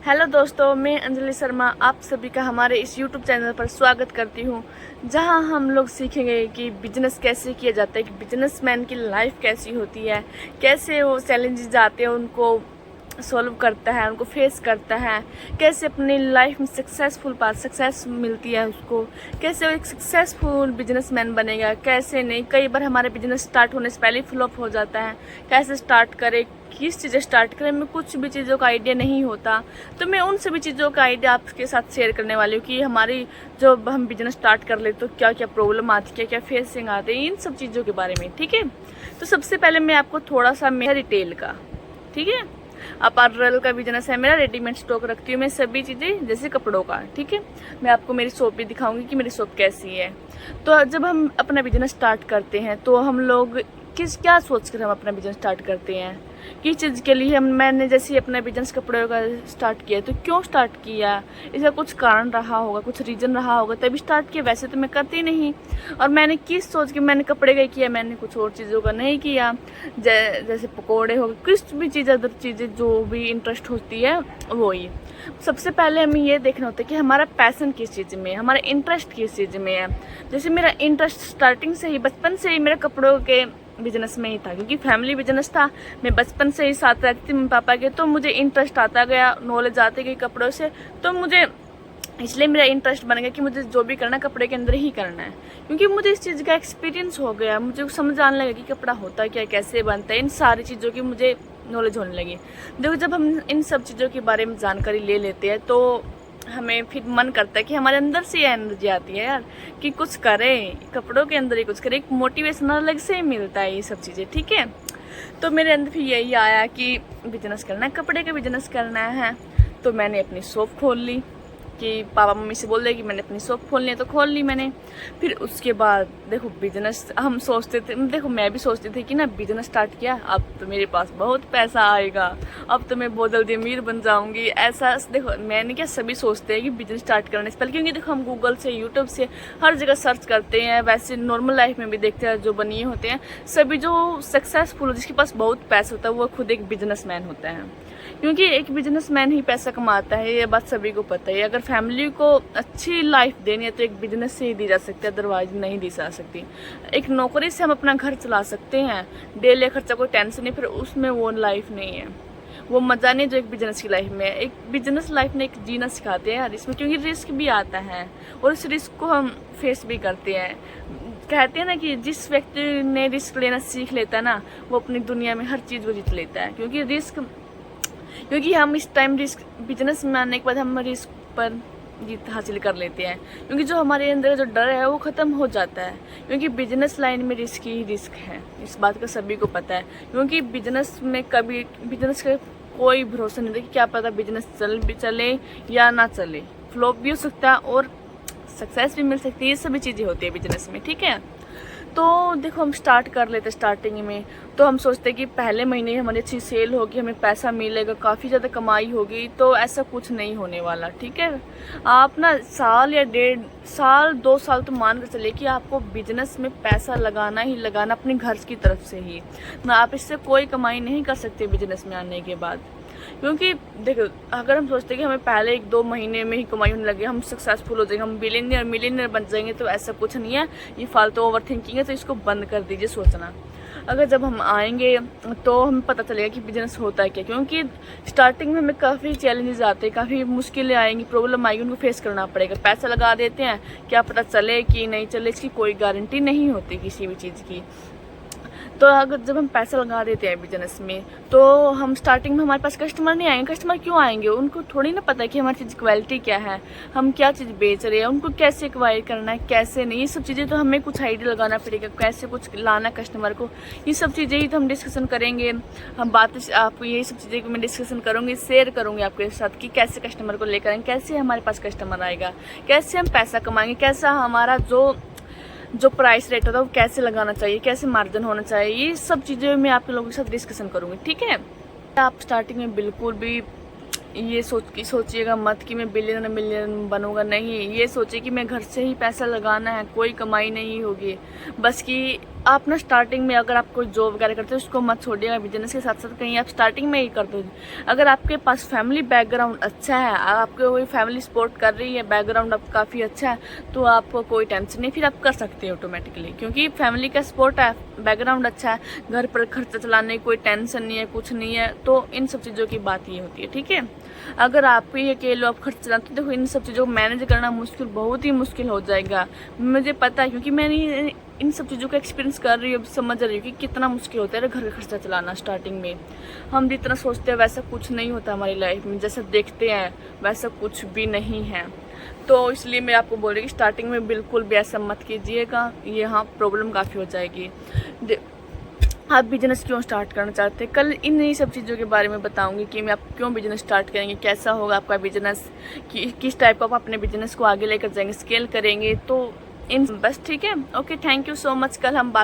Hello दोस्तों, मैं अंजलि शर्मा आप सभी का हमारे इस YouTube चैनल पर स्वागत करती हूं, जहां हम लोग सीखेंगे कि बिजनेस कैसे किया जाता है, कि बिजनेसमैन की लाइफ कैसी होती है, कैसे वो चैलेंजेस आते हैं उनको सॉल्व करता है, उनको फेस करता है, कैसे अपनी लाइफ में सक्सेस मिलती है उसको, कैसे वो एक सक्सेसफुल बिजनेसमैन बनेगा, कैसे नहीं। कई बार हमारे बिजनेस स्टार्ट होने से पहले ही फ्लॉप हो जाता है। कैसे स्टार्ट करें, किस चीज़ें स्टार्ट करें, हमें कुछ भी चीज़ों का आइडिया नहीं होता। तो मैं उन सभी चीज़ों का आइडिया आपके साथ शेयर करने वाली हूँ कि हमारी जो हम बिजनेस स्टार्ट कर ले तो क्या क्या प्रॉब्लम आती है, क्या क्या फेसिंग आते हैं, इन सब चीज़ों के बारे में। ठीक है, तो सबसे पहले मैं आपको थोड़ा सा मेरा रिटेल का, ठीक है, अपारल का बिजनेस है मेरा। रेडीमेड स्टॉक रखती हूँ मैं सभी चीज़ें, जैसे कपड़ों का। ठीक है, मैं आपको मेरी शॉप भी दिखाऊंगी कि मेरी शॉप कैसी है। तो जब हम अपना बिजनेस स्टार्ट करते हैं तो हम लोग क्या सोच कर हम अपना बिजनेस स्टार्ट करते हैं, किस चीज़ के लिए। मैंने जैसे अपना बिजनेस कपड़ों का स्टार्ट किया, तो क्यों स्टार्ट किया, इसका कुछ कारण रहा होगा, कुछ रीज़न रहा होगा तभी स्टार्ट किया। वैसे तो मैं करती नहीं। और मैंने किस सोच के मैंने कपड़े का किया, मैंने कुछ और चीज़ों का नहीं किया। जैसे पकोड़े हो गए, किस भी चीज़, अदर चीज़ें जो भी इंटरेस्ट होती है वो ही। सबसे पहले हमें ये देखना होता है कि हमारा पैसन किस चीज़ में है, हमारा इंटरेस्ट किस चीज़ में है। जैसे मेरा इंटरेस्ट स्टार्टिंग से ही, बचपन से ही मेरा कपड़ों के बिजनेस में ही था, क्योंकि फैमिली बिजनेस था। मैं बचपन से ही साथ रहती थी मम्मी पापा के, तो मुझे इंटरेस्ट आता गया, नॉलेज आती गई कपड़ों से। तो मुझे इसलिए मेरा इंटरेस्ट बन गया कि मुझे जो भी करना है कपड़े के अंदर ही करना है, क्योंकि मुझे इस चीज़ का एक्सपीरियंस हो गया। मुझे समझ आने लगा कि कपड़ा होता क्या, कैसे बनता है, इन सारी चीज़ों की मुझे नॉलेज होने लगी। देखो, जब हम इन सब चीज़ों के बारे में जानकारी ले लेते हैं तो हमें फिर मन करता है कि हमारे अंदर से एनर्जी आती है यार कि कुछ करें, कपड़ों के अंदर ही कुछ करें। एक मोटिवेशन अलग से ही मिलता है ये सब चीज़ें। ठीक है, तो मेरे अंदर फिर यही आया कि बिजनेस करना है, कपड़े का बिजनेस करना है। तो मैंने अपनी शॉप खोल ली कि पापा मम्मी से बोल रहे कि मैंने अपनी शॉप खोलनी है, तो खोल ली मैंने। फिर उसके बाद देखो, बिजनेस हम सोचते थे, देखो मैं भी सोचती थी कि ना बिजनेस स्टार्ट किया, अब तो मेरे पास बहुत पैसा आएगा, अब तो मैं बहुत जल्दी अमीर बन जाऊंगी। ऐसा देखो, मैंने क्या, सभी सोचते हैं कि बिजनेस स्टार्ट करने से पहले, क्योंकि देखो हम गूगल से, यूट्यूब से हर जगह सर्च करते हैं, वैसे नॉर्मल लाइफ में भी देखते हैं जो बनिए होते हैं सभी, जो सक्सेसफुल, जिसके पास बहुत पैसा होता है वो खुद एक बिजनेसमैन होता है। क्योंकि एक बिजनेसमैन ही पैसा कमाता है, ये बात सभी को पता है। अगर फैमिली को अच्छी लाइफ देनी है तो एक बिजनेस से ही दी जा सकती है, अदरवाइज नहीं दी जा सकती। एक नौकरी से हम अपना घर चला सकते हैं, डेली खर्चा कोई टेंशन नहीं, फिर उसमें वो लाइफ नहीं है, वो मज़ा नहीं जो एक बिजनेस की लाइफ में है। एक बिजनेस लाइफ में एक जीना सिखाते हैं यार इसमें, क्योंकि रिस्क भी आता है और उस रिस्क को हम फेस भी करते हैं। कहते हैं ना कि जिस व्यक्ति ने रिस्क लेना सीख लेता है ना, वो अपनी दुनिया में हर चीज़ को जीत लेता है। क्योंकि हम इस टाइम रिस्क, बिजनेस में आने के बाद हम रिस्क पर जीत हासिल कर लेते हैं, क्योंकि जो हमारे अंदर जो डर है वो ख़त्म हो जाता है। क्योंकि बिजनेस लाइन में रिस्क ही रिस्क है, इस बात का सभी को पता है। क्योंकि बिजनेस में कभी बिजनेस का कोई भरोसा नहीं था कि क्या पता बिजनेस चले या ना चले, फ्लॉप भी हो सकता है और सक्सेस भी मिल सकती है। ये सभी चीज़ें होती है बिजनेस में। ठीक है, तो देखो हम स्टार्ट कर लेते स्टार्टिंग में, तो हम सोचते हैं कि पहले महीने हमारी अच्छी सेल होगी, हमें पैसा मिलेगा, काफ़ी ज़्यादा कमाई होगी। तो ऐसा कुछ नहीं होने वाला। ठीक है, आप ना साल या 1.5 साल 2 साल तो मान कर चलिए कि आपको बिजनेस में पैसा लगाना ही लगाना, अपने घर की तरफ से ही ना। आप इससे कोई कमाई नहीं कर सकते बिजनेस में आने के बाद। क्योंकि देखो, अगर हम सोचते हैं कि हमें पहले 1-2 महीने में ही कमाई होने लगे, हम सक्सेसफुल हो जाएंगे, हम मिलीनियर बन जाएंगे, तो ऐसा कुछ नहीं है। ये फालतू ओवर थिंकिंग है, तो इसको बंद कर दीजिए सोचना। अगर जब हम आएंगे तो हमें पता चलेगा कि बिजनेस होता है क्या। क्योंकि स्टार्टिंग में हमें काफ़ी चैलेंजेस आते हैं, काफ़ी मुश्किलें आएंगी, प्रॉब्लम आएगी, उनको फेस करना पड़ेगा। पैसा लगा देते हैं, क्या पता चले कि नहीं चले, इसकी कोई गारंटी नहीं होती किसी भी चीज़ की। तो अगर जब हम पैसा लगा देते हैं बिजनेस में, तो हम स्टार्टिंग में हमारे पास कस्टमर नहीं आएंगे। कस्टमर क्यों आएंगे, उनको थोड़ी ना पता है कि हमारी चीज़ क्वालिटी क्या है, हम क्या चीज़ बेच रहे हैं, उनको कैसे एक्वायर करना है, कैसे नहीं। ये सब चीज़ें तो हमें कुछ आइडिया लगाना पड़ेगा, कैसे कुछ लाना कस्टमर को। ये सब चीज़ें ही तो हम डिस्कशन करेंगे। हम बात आपको यही सब चीज़ें मैं डिस्कशन करूँगी, शेयर करूँगी आपके साथ कि कैसे कस्टमर को लेकर आएंगे, कैसे हमारे पास कस्टमर आएगा, कैसे हम पैसा कमाएंगे, कैसा हमारा जो प्राइस रेट होता है वो कैसे लगाना चाहिए, कैसे मार्जिन होना चाहिए। ये सब चीज़ें मैं आप लोगों के साथ डिस्कशन करूँगी। ठीक है, आप स्टार्टिंग में बिल्कुल भी ये सोचिएगा मत कि मैं मिलियन बनूंगा। नहीं, ये सोचिए कि मैं घर से ही पैसा लगाना है, कोई कमाई नहीं होगी, बस कि आप ना स्टार्टिंग में अगर आप कोई जॉब वगैरह करते हो उसको मत छोड़िएगा, बिजनेस के साथ साथ कहीं आप स्टार्टिंग में ही कर दो। अगर आपके पास फैमिली बैकग्राउंड अच्छा है, आपको कोई फैमिली सपोर्ट कर रही है, बैकग्राउंड आपका काफ़ी अच्छा है, तो आपको कोई टेंशन नहीं, फिर आप कर सकते हो ऑटोमेटिकली, क्योंकि फैमिली का सपोर्ट है, बैकग्राउंड अच्छा है, घर पर खर्चा चलाने की कोई टेंशन नहीं है, कुछ नहीं है। तो इन सब चीज़ों की बात ये होती है, ठीक है। अगर आप ही अकेले आप खर्च चलाते हो, देखो इन सब चीज़ों को मैनेज करना मुश्किल, बहुत ही मुश्किल हो जाएगा, मुझे पता है, क्योंकि मैंने इन सब चीज़ों का एक्सपीरियंस कर रही हूँ, समझ रही हूँ कि कितना मुश्किल होता है घर का खर्चा चलाना स्टार्टिंग में। हम जितना सोचते हैं वैसा कुछ नहीं होता हमारी लाइफ में, जैसा देखते हैं वैसा कुछ भी नहीं है। तो इसलिए मैं आपको बोल रही हूँ कि स्टार्टिंग में बिल्कुल भी ऐसा मत कीजिएगा, यहाँ प्रॉब्लम काफ़ी हो जाएगी। आप बिजनेस क्यों स्टार्ट करना चाहते हैं, कल इन सब चीज़ों के बारे में बताऊंगी कि मैं आप क्यों बिजनेस स्टार्ट करेंगे, कैसा होगा आपका बिजनेस, किस टाइप का आप अपने बिजनेस को आगे लेकर जाएंगे, स्केल करेंगे, तो इन बस ठीक है। Okay, thank you so much. कल हम बात